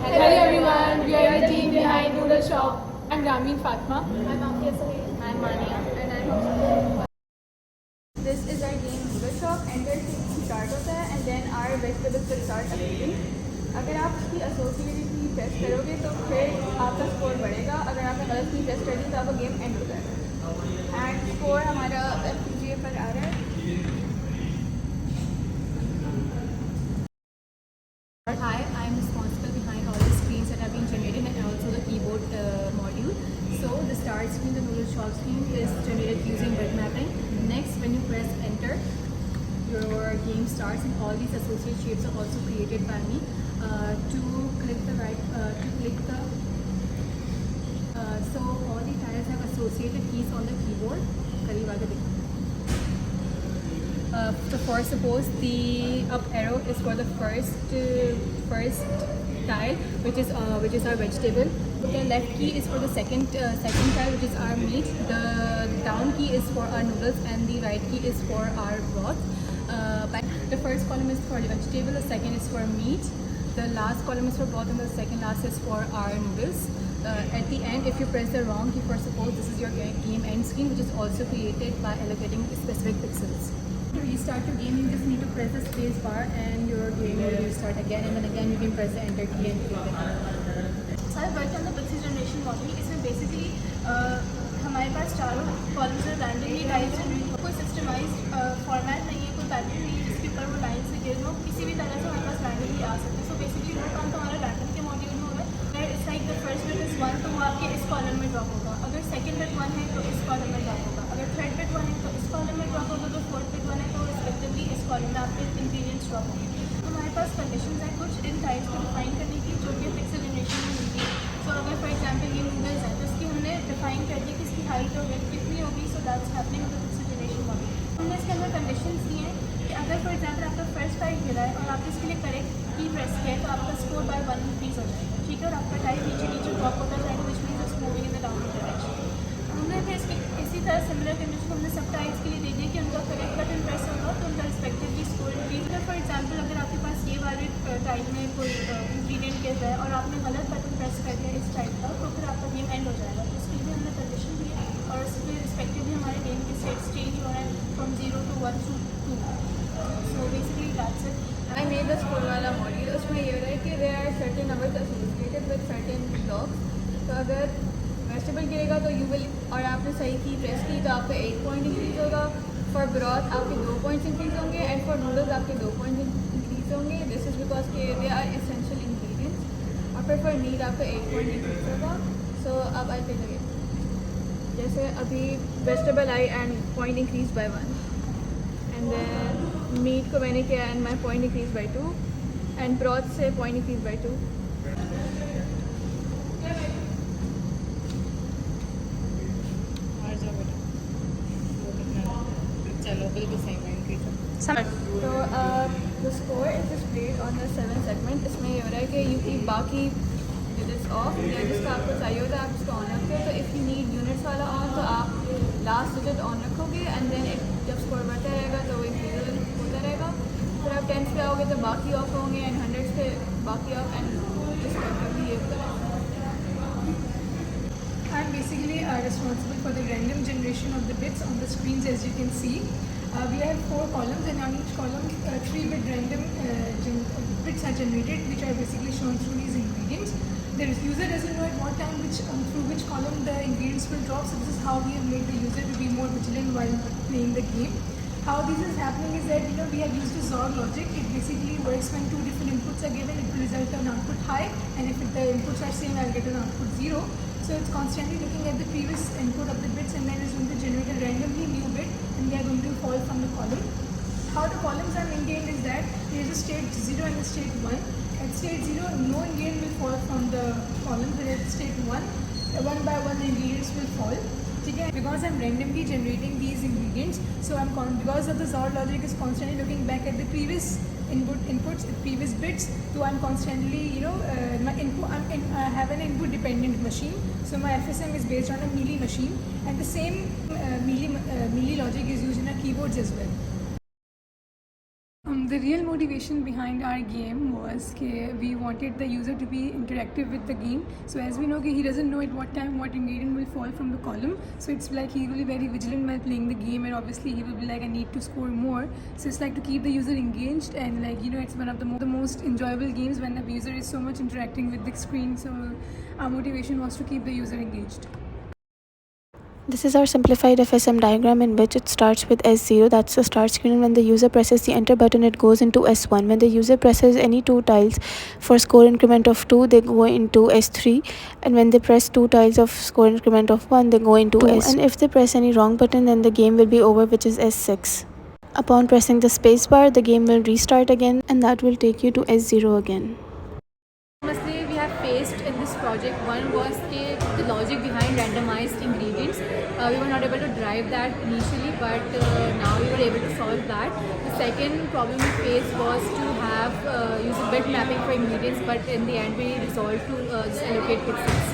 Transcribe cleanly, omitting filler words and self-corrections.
Hello everyone, we are the team behind Noodle Shop. I'm Ramin Fatma. I'm Afiya Sahil. I'm Mania. And I'm Hafsa. This is our game Noodle Shop. Enter start होता है and then our vegetables will start appearing. अगर आप इसकी associated की press करोगे तो फिर आपका स्कोर बढ़ेगा. अगर आपने गलत की प्रेस कर दी तो आपका गेम एंड हो जाएगा. एंड स्कोर हमारा FPGA पर आ रहा है. Hi, I am responsible behind all the screens that have been generated and also the keyboard module. So the start screen, the Noodle Shop screen is generated using bit mapping. Next, when you press enter, your game starts and all these associated shapes are also created by me. So all the tiles have associated keys on the keyboard. So for suppose the up arrow is for the first tile, which is our vegetable. The left key is for the second tile, which is our meat. The down key is for our noodles, and the right key is for our broth. The first column is for the vegetable, the second is for meat, the last column is for broth, and the second last is for our noodles. At the end, if you press the wrong key, for suppose this is your game end screen, which is also created by allocating specific pixels. To restart your game, you just need to press the space bar and your game will restart again, and then again you can press the enter key and play the game. So I worked on the pixel generation model. इसमें basically हमारे पास चारों columns में randomly type generate, कोई systemised format नहीं है, कोई pattern नहीं है जिसके ऊपर वो लाइन से गिर हो, किसी भी तरह से हमारे पास रैंडमली आ सकते हैं. सो बेसिकली वो काम तो हमारा रैंडम के मॉड्यूल में होगा. अगर it's like the first bit is 1 तो वो आपके इस कॉलम में ड्रॉप होगा. अगर सेकंड बिट 1 है तो इस कॉलम में ड्रॉप होगा. अगर थर्ड बिट 1 है तो इस कॉलम में ड्रॉप होगा. तो फोर्थ बिट 1 है तो रिस्पेक्टिवली इस कॉलम में आपके इंग्रीडियंट्स ड्रॉप होंगे. तो हमारे पास कंडीशंस हैं कुछ इन टाइप्स को डिफाइन करने की, जो कि पिक्सल जनरेशन में मिलती है. सो अगर फॉर एग्जाम्पल ये नूडल्स है तो इसकी हमने डिफाइन कर दी कि इसकी हाइट और वेट कितनी होगी. So that's happening with pixel generation model. हमने इसके अंदर कंडीशंस दी हैं कि अगर फॉर एग्जाम्पल आपका फर्स्ट टाइप गिरा है और आपने इसके लिए करेक्ट की प्रेस किया है तो आपका स्कोर बाय 1 इंक्रीज हो जाएगा. ठीक है. और आपका टाइप नीचे नीचे ड्रॉप होता जाएगा, which means it's moving in the downward direction. हमने फिर इसकी इसी तरह सिमिलर कंडीशन हमने सब टाइप्स के लिए दे दी कि उनका करेक्ट बटन प्रेस होगा तो उनका रिस्पेक्टिवली स्कोर इंक्रीज होगा. फॉर एग्जाम्पल अगर आपके पास ये वाले टाइप में कोई इंग्रीडियंट गिर रहा है और आपने गलत बटन प्रेस कर दिया इस टाइप का, तो फिर आपका गेम एंड हो जाएगा. तो इसके लिए हमने कंडीशन दी है और इसके रिस्पेक्टिवली हमारे गेम के स्टेट्स चेंज हो रहे हैं from 0 to 1 to 2. So basically that's it. I made the score वाला मॉड्यूल. उसमें ये हो रहा है कि there are certain numbers associated with certain blocks. तो अगर वेजिटेबल गिरेगा तो यू विल, और आपने सही की प्रेस की तो आपका 1 पॉइंट इंक्रीज होगा. फॉर ब्रॉथ आपके 2 पॉइंट्स इंक्रीज होंगे एंड फॉर नूडल्स आपके 2 पॉइंट्स इंक्रीज होंगे. दिस इज़ बिकॉज के दे आर एसेंशियल इंग्रीडियंट्स. और फिर फॉर मीट आपका 1 पॉइंट इंक्रीज होगा. सो अब आई प्ले द गेम. जैसे अभी vegetable I and point increase by 1, and then meat को मैंने किया and my point increase by 2, and broth से point increase by 2. So the score is displayed on the 7th segment. इसमें ये हो रहा है कि यू की बाकी डिजिट्स ऑफ या जिसका आपको चाहिए होता है आप उसको ऑन रखते हो. तो इफ़ यू नीड यूनिट्स वाला ऑन तो आप लास्ट डिजिट ऑन रखोगे एंड देन जब स्कोर बढ़ता रहेगा तो वो इंक्रीज होता रहेगा. फिर आप 10s पे आओगे तो बाकी ऑफ होंगे एंड 100s पे बाकी ऑफ एंड स्कोर पर भी ये होता रहेगा. I'm basically responsible for the random generation of the bits on the screens, as you can see. We have 4 columns, and on each column 3-bit random bits are generated, which are basically shown through these ingredients. The user doesn't know at what time through which column the ingredients will drop, so this is how we have made the user to be more vigilant while playing the game. How this is happening is that we have used a XOR logic. It basically works when 2 different inputs are given. It will result in output high, and if the inputs are same, I'll get an output 0. So it's constantly looking at the previous input of the bits and then it's going to generate a randomly new bit and they are going to fall from the column. How the columns are maintained is that there is a state 0 and a state 1. At state 0, no ingredient will fall from the column, but at state 1, one by one the ingredients will fall. Because I'm randomly generating these ingredients, so because of the XOR logic is constantly looking back at the previous inputs, previous bits. So I'm constantly, my input. I have an input dependent machine. So my FSM is based on a mealy machine, and the same mealy logic is used in our keyboards as well. The real motivation behind our game was that we wanted the user to be interactive with the game. So as we know, he doesn't know at what time what ingredient will fall from the column. So it's like he will be very vigilant while playing the game, and obviously he will be like, I need to score more. So it's like to keep the user engaged, and like, you know, it's one of the most enjoyable games when the user is so much interacting with the screen. So our motivation was to keep the user engaged. This is our simplified FSM diagram in which it starts with S0, that's the start screen. When the user presses the enter button, it goes into S1. When the user presses any two tiles for score increment of 2, they go into S3. And when they press two tiles of score increment of 1, they go into S2. And if they press any wrong button, then the game will be over, which is S6. Upon pressing the spacebar, the game will restart again, and that will take you to S0 again. Mostly we have faced in this project, one was the logic behind randomized ingredients. We were not able to drive that initially, but now we were able to solve that. The second problem we faced was to have use a bit mapping for ingredients, but in the end we resolved to just allocate pixels.